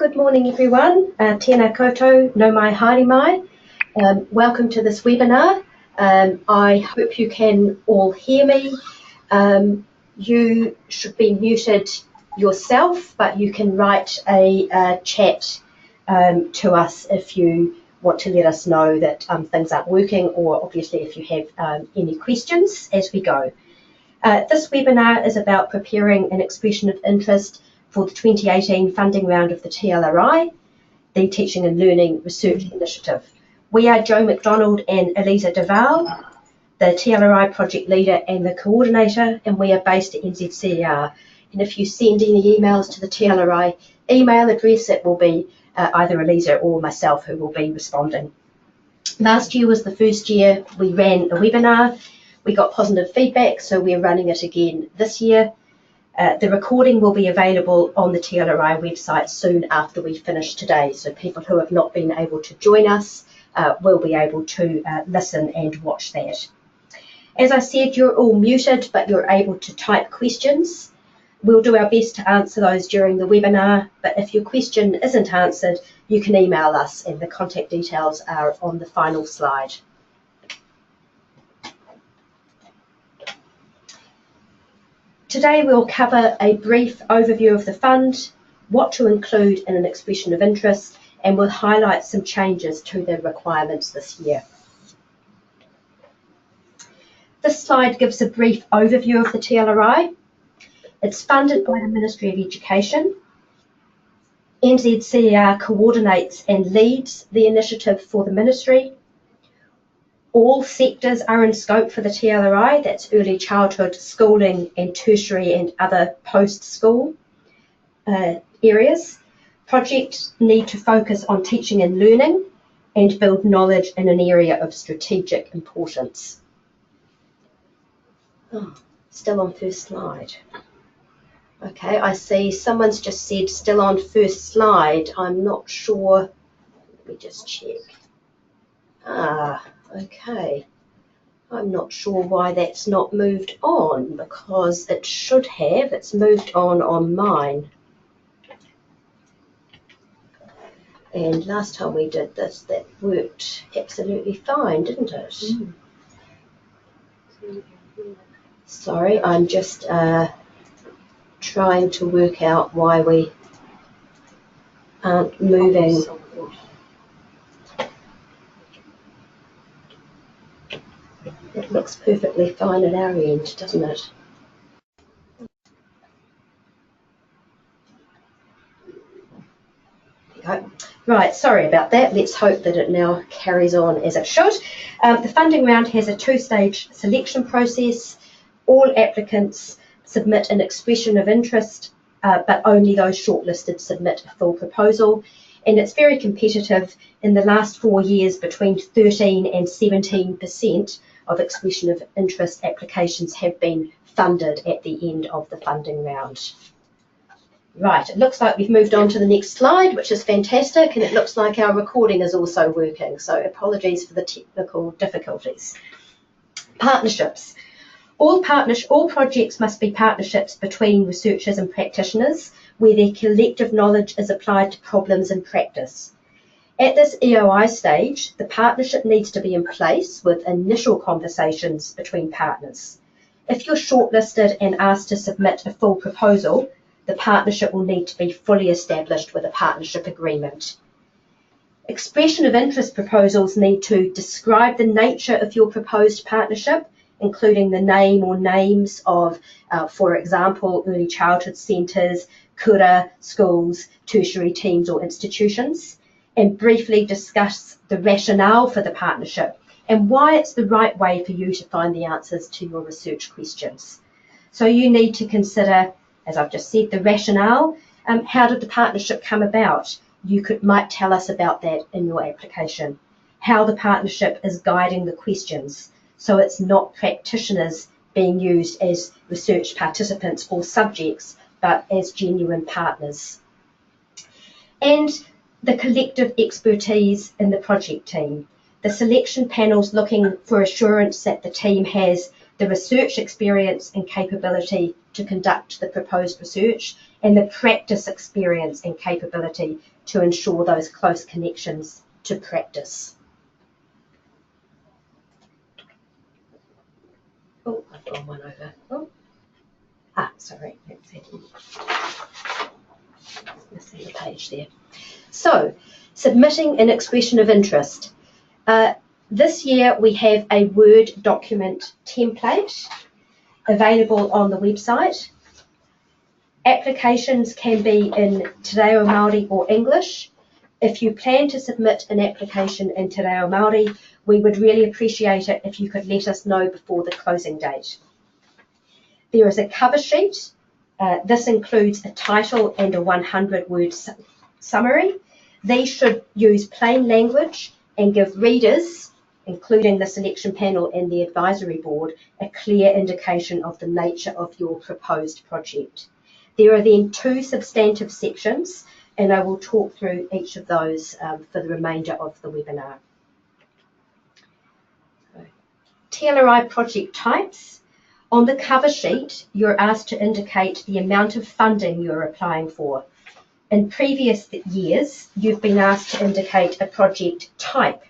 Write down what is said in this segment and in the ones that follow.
Good morning everyone. Tēnā koutou, no mai haere mai. Welcome to this webinar. I hope you can all hear me. You should be muted yourself, but you can write a chat to us if you want to let us know that things aren't working, or obviously if you have any questions as we go. This webinar is about preparing an expression of interest for the 2018 funding round of the TLRI, the Teaching and Learning Research Initiative. We are Jo McDonald and Elisa Duval, the TLRI project leader and the coordinator, and we are based at NZCER. And if you send any emails to the TLRI email address, it will be either Elisa or myself who will be responding. Last year was the first year we ran a webinar. We got positive feedback, so we're running it again this year. The recording will be available on the TLRI website soon after we finish today, so people who have not been able to join us will be able to listen and watch that. As I said, you're all muted, but you're able to type questions. We'll do our best to answer those during the webinar, but if your question isn't answered, you can email us, and the contact details are on the final slide. Today we'll cover a brief overview of the fund, what to include in an expression of interest, and we'll highlight some changes to the requirements this year. This slide gives a brief overview of the TLRI. It's funded by the Ministry of Education. NZCER coordinates and leads the initiative for the Ministry. All sectors are in scope for the TLRI, that's early childhood, schooling and tertiary and other post-school areas. Projects need to focus on teaching and learning and build knowledge in an area of strategic importance. Oh, still on first slide. Okay, I see someone's just said still on first slide. I'm not sure. Let me just check. Okay, I'm not sure why that's not moved on, because it should have. It's moved on mine. And last time we did this, that worked absolutely fine, didn't it? Sorry, I'm just trying to work out why we aren't moving. It looks perfectly fine at our end, doesn't it? There you go. Right, sorry about that. Let's hope that it now carries on as it should. The funding round has a two-stage selection process. All applicants submit an expression of interest, but only those shortlisted submit a full proposal. And it's very competitive. In the last 4 years, between 13 and 17% of expression of interest applications have been funded at the end of the funding round. Right, it looks like we've moved on to the next slide, which is fantastic, and it looks like our recording is also working, so apologies for the technical difficulties. Partnerships. All projects must be partnerships between researchers and practitioners, where their collective knowledge is applied to problems in practice. At this EOI stage, the partnership needs to be in place with initial conversations between partners. If you're shortlisted and asked to submit a full proposal, the partnership will need to be fully established with a partnership agreement. Expression of interest proposals need to describe the nature of your proposed partnership, including the name or names of, for example, early childhood centres, kura, schools, tertiary teams or institutions, and briefly discuss the rationale for the partnership and why it's the right way for you to find the answers to your research questions. So you need to consider, as I've just said, the rationale. How did the partnership come about? You might tell us about that in your application. How the partnership is guiding the questions, so it's not practitioners being used as research participants or subjects, but as genuine partners. And the collective expertise in the project team. The selection panel's looking for assurance that the team has the research experience and capability to conduct the proposed research, and the practice experience and capability to ensure those close connections to practice. Oh, I've gone one over. Oh. Sorry, that's it. Missing the page there. So, submitting an expression of interest. This year we have a Word document template available on the website. Applications can be in Te Reo Māori or English. If you plan to submit an application in Te Reo Māori, we would really appreciate it if you could let us know before the closing date. There is a cover sheet. This includes a title and a 100-word summary. These should use plain language and give readers, including the selection panel and the advisory board, a clear indication of the nature of your proposed project. There are then 2 substantive sections, and I will talk through each of those for the remainder of the webinar. TLRI project types. On the cover sheet, you're asked to indicate the amount of funding you're applying for. In previous years, you've been asked to indicate a project type,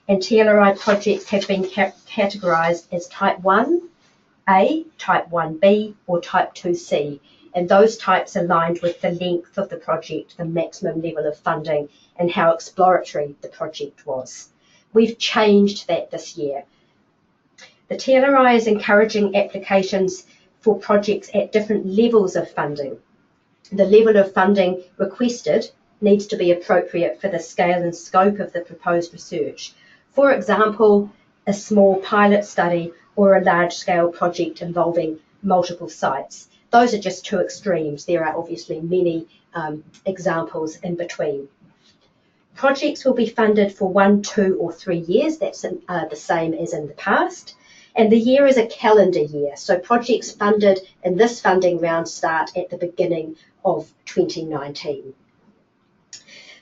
and TLRI projects have been categorised as Type 1A, Type 1B, or Type 2C, and those types aligned with the length of the project, the maximum level of funding, and how exploratory the project was. We've changed that this year. The TLRI is encouraging applications for projects at different levels of funding. The level of funding requested needs to be appropriate for the scale and scope of the proposed research. For example, a small pilot study or a large-scale project involving multiple sites. Those are just 2 extremes. There are obviously many examples in between. Projects will be funded for 1, 2, or 3 years. That's the same as in the past. And the year is a calendar year. So projects funded in this funding round start at the beginning of 2019.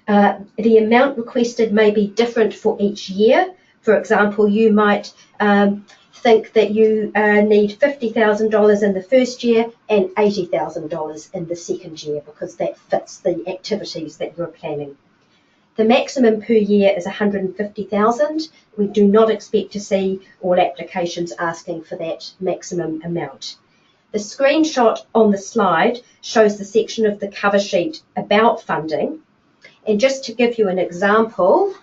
The amount requested may be different for each year. For example, you might think that you need $50,000 in the first year and $80,000 in the second year because that fits the activities that you're planning. The maximum per year is $150,000. We do not expect to see all applications asking for that maximum amount. The screenshot on the slide shows the section of the cover sheet about funding. And just to give you an example,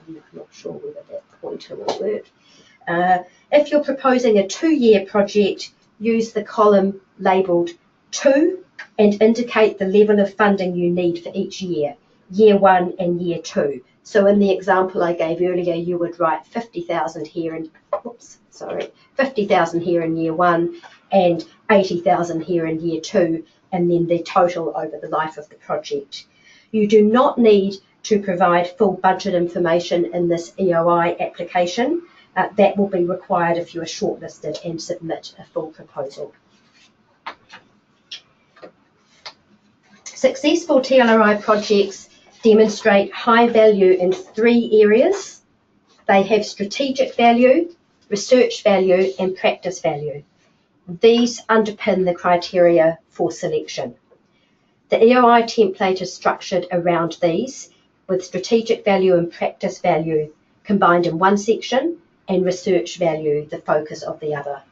I'm not sure whether that pointer will work. If you're proposing a 2-year project, use the column labelled 2 and indicate the level of funding you need for each year, year 1 and year 2. So in the example I gave earlier, you would write 50,000 here and 50,000 here in year 1 and 80,000 here in year 2, and then the total over the life of the project. You do not need to provide full budget information in this EOI application. That will be required if you are shortlisted and submit a full proposal. Successful TLRI projects demonstrate high value in 3 areas. They have strategic value, research value, and practice value. These underpin the criteria for selection. The EOI template is structured around these, with strategic value and practice value combined in one section and research value the focus of the other.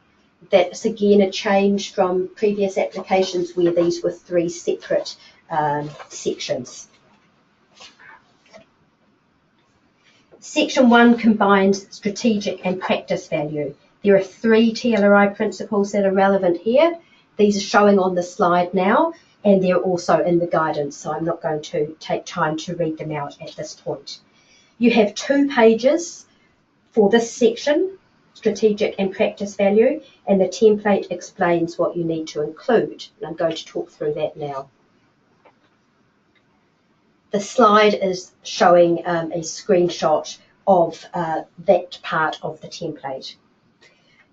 That's again a change from previous applications where these were 3 separate sections. Section 1 combines strategic and practice value. There are 3 TLRI principles that are relevant here. These are showing on the slide now, and they're also in the guidance, so I'm not going to take time to read them out at this point. You have 2 pages for this section, strategic and practice value, and the template explains what you need to include. And I'm going to talk through that now. The slide is showing a screenshot of that part of the template.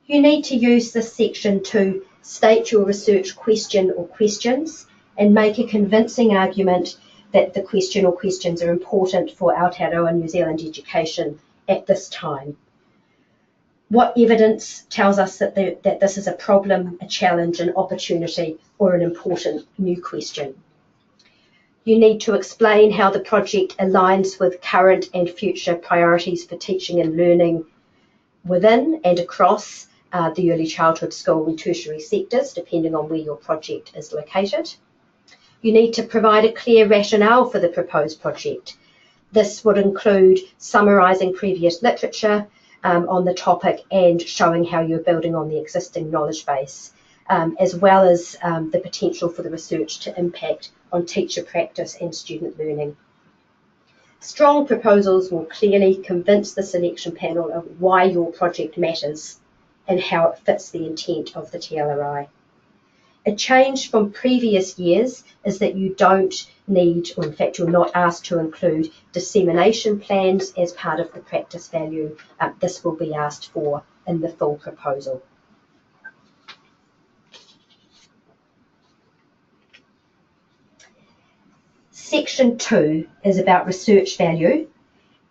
You need to use this section to state your research question or questions and make a convincing argument that the question or questions are important for Aotearoa New Zealand education at this time. What evidence tells us that this is a problem, a challenge, an opportunity, or an important new question? You need to explain how the project aligns with current and future priorities for teaching and learning within and across the early childhood, school and tertiary sectors, depending on where your project is located. You need to provide a clear rationale for the proposed project. This would include summarising previous literature on the topic and showing how you're building on the existing knowledge base, as well as the potential for the research to impact on teacher practice and student learning. Strong proposals will clearly convince the selection panel of why your project matters and how it fits the intent of the TLRI. A change from previous years is that you don't need, or in fact you're not asked to include dissemination plans as part of the practice value. This will be asked for in the full proposal. Section 2 is about research value.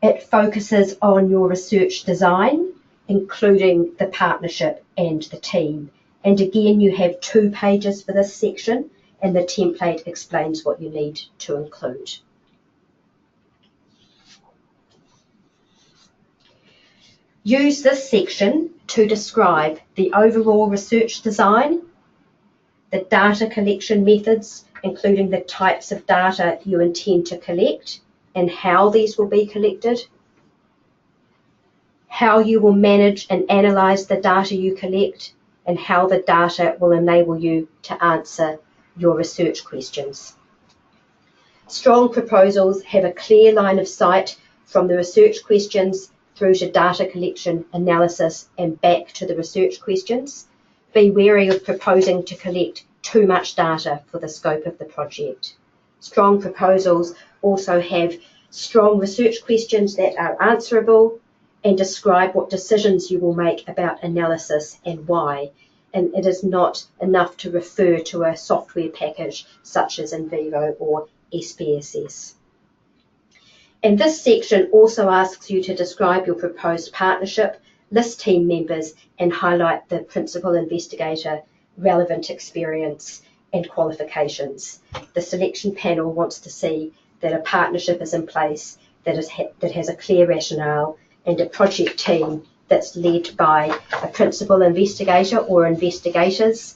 It focuses on your research design, including the partnership and the team. And again, you have 2 pages for this section, and the template explains what you need to include. Use this section to describe the overall research design, the data collection methods, including the types of data you intend to collect and how these will be collected, how you will manage and analyse the data you collect, and how the data will enable you to answer your research questions. Strong proposals have a clear line of sight from the research questions through to data collection, analysis, and back to the research questions. Be wary of proposing to collect too much data for the scope of the project. Strong proposals also have strong research questions that are answerable and describe what decisions you will make about analysis and why. And it is not enough to refer to a software package such as NVivo or SPSS. And this section also asks you to describe your proposed partnership, list team members, and highlight the principal investigator, relevant experience, and qualifications. The selection panel wants to see that a partnership is in place that has a clear rationale, and a project team that's led by a principal investigator or investigators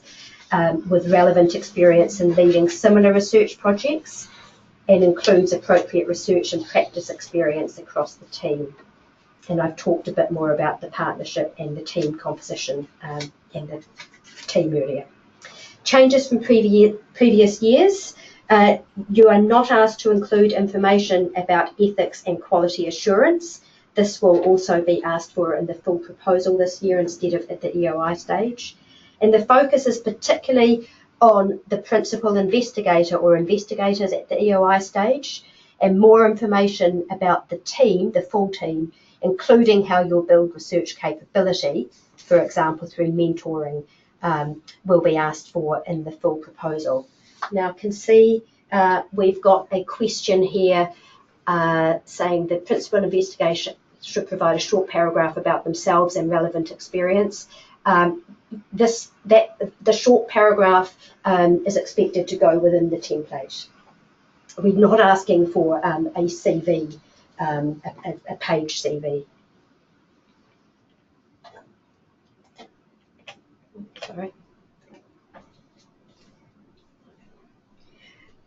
with relevant experience in leading similar research projects, and includes appropriate research and practice experience across the team. And I've talked a bit more about the partnership and the team composition in the team earlier. Changes from previous years. You are not asked to include information about ethics and quality assurance. This will also be asked for in the full proposal this year instead of at the EOI stage. And the focus is particularly on the principal investigator or investigators at the EOI stage, and more information about the team, the full team, including how you'll build research capability, for example, through mentoring, will be asked for in the full proposal. Now, I can see we've got a question here saying the principal investigation should provide a short paragraph about themselves and relevant experience. The short paragraph is expected to go within the template. We're not asking for a CV, a page CV. Sorry.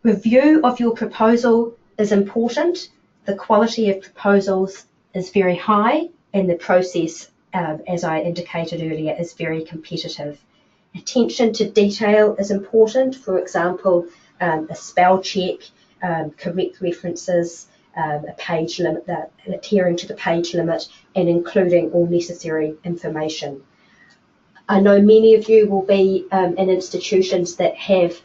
Review of your proposal is important. The quality of proposals is very high, and the process, as I indicated earlier, is very competitive. Attention to detail is important. For example, a spell check, correct references, a page limit, adhering to the page limit, and including all necessary information. I know many of you will be in institutions that have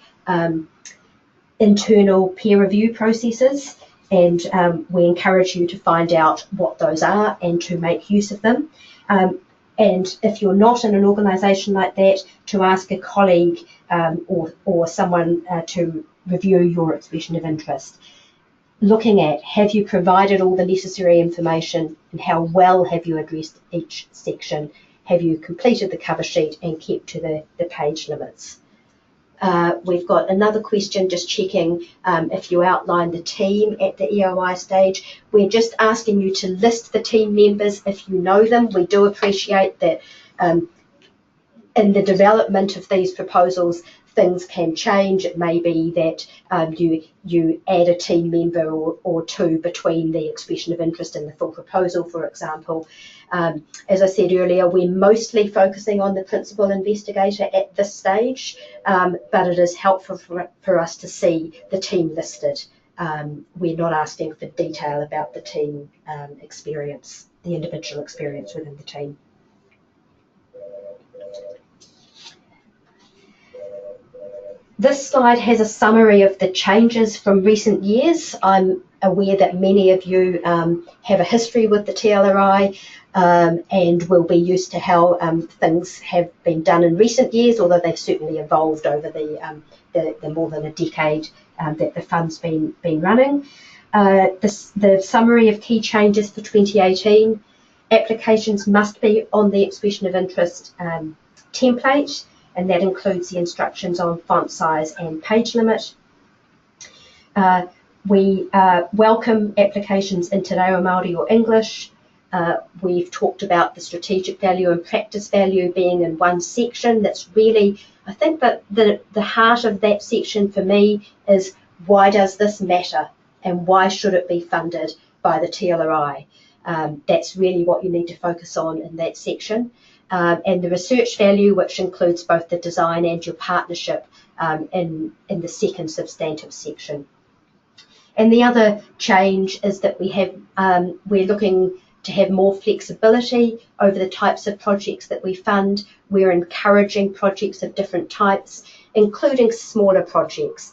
internal peer review processes, and we encourage you to find out what those are and to make use of them. And if you're not in an organisation like that, to ask a colleague or someone to review your expression of interest. Looking at, have you provided all the necessary information, and how well have you addressed each section, have you completed the cover sheet and kept to the page limits? We've got another question just checking if you outline the team at the EOI stage. We're just asking you to list the team members if you know them. We do appreciate that in the development of these proposals, things can change. It may be that you add a team member or two between the expression of interest and the full proposal, for example. As I said earlier, we're mostly focusing on the principal investigator at this stage, but it is helpful for us to see the team listed. We're not asking for detail about the team experience, the individual experience within the team. This slide has a summary of the changes from recent years. I'm aware that many of you have a history with the TLRI and will be used to how things have been done in recent years, although they've certainly evolved over the more than a decade that the fund's been running. The summary of key changes for 2018, applications must be on the expression of interest template, and that includes the instructions on font size and page limit. We welcome applications in Te Reo Māori or English. We've talked about the strategic value and practice value being in one section. That's really, I think that the heart of that section for me is, why does this matter and why should it be funded by the TLRI? That's really what you need to focus on in that section. And the research value, which includes both the design and your partnership in the second substantive section. And the other change is that we're looking to have more flexibility over the types of projects that we fund. We're encouraging projects of different types, including smaller projects,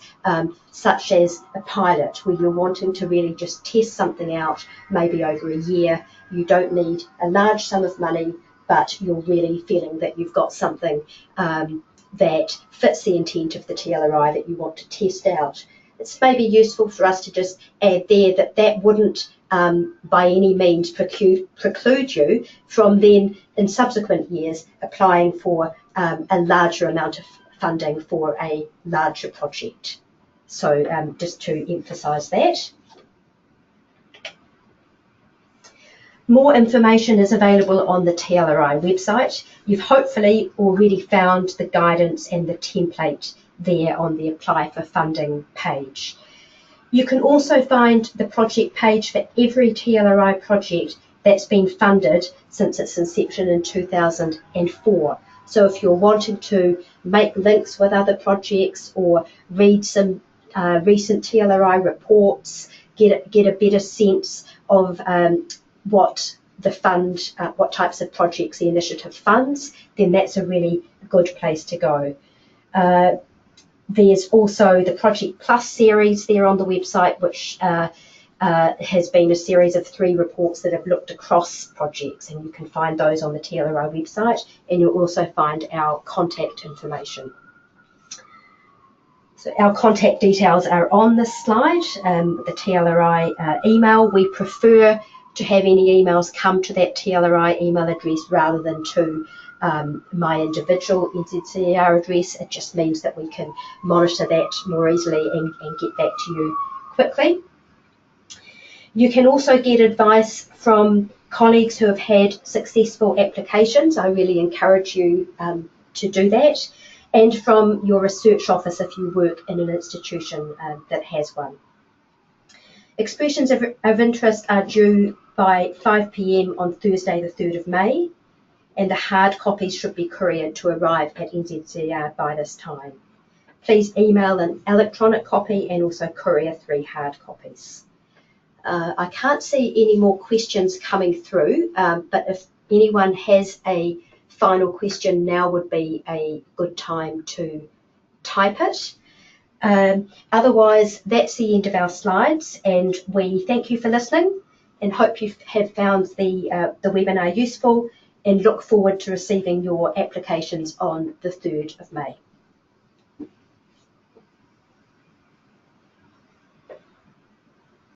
such as a pilot, where you're wanting to really just test something out, maybe over a year. You don't need a large sum of money, but you're really feeling that you've got something that fits the intent of the TLRI that you want to test out. It's maybe useful for us to just add there that that wouldn't by any means preclude you from then in subsequent years applying for a larger amount of funding for a larger project. So just to emphasise that. More information is available on the TLRI website. You've hopefully already found the guidance and the template there on the Apply for Funding page. You can also find the project page for every TLRI project that's been funded since its inception in 2004. So if you're wanting to make links with other projects or read some recent TLRI reports, get a better sense of what the fund, what types of projects the initiative funds, then that's a really good place to go. There's also the Project Plus series there on the website, which has been a series of 3 reports that have looked across projects, and you can find those on the TLRI website, and you'll also find our contact information. So our contact details are on this slide, the TLRI email. We prefer to have any emails come to that TLRI email address rather than to my individual NZCER address. It just means that we can monitor that more easily and get back to you quickly. You can also get advice from colleagues who have had successful applications. I really encourage you to do that, and from your research office if you work in an institution that has one. Expressions of interest are due by 5 p.m. on Thursday the 3rd of May, and the hard copies should be couriered to arrive at NZCER by this time. Please email an electronic copy and also courier 3 hard copies. I can't see any more questions coming through, but if anyone has a final question, now would be a good time to type it. Otherwise, that's the end of our slides, and we thank you for listening and hope you have found the webinar useful, and look forward to receiving your applications on the 3rd of May.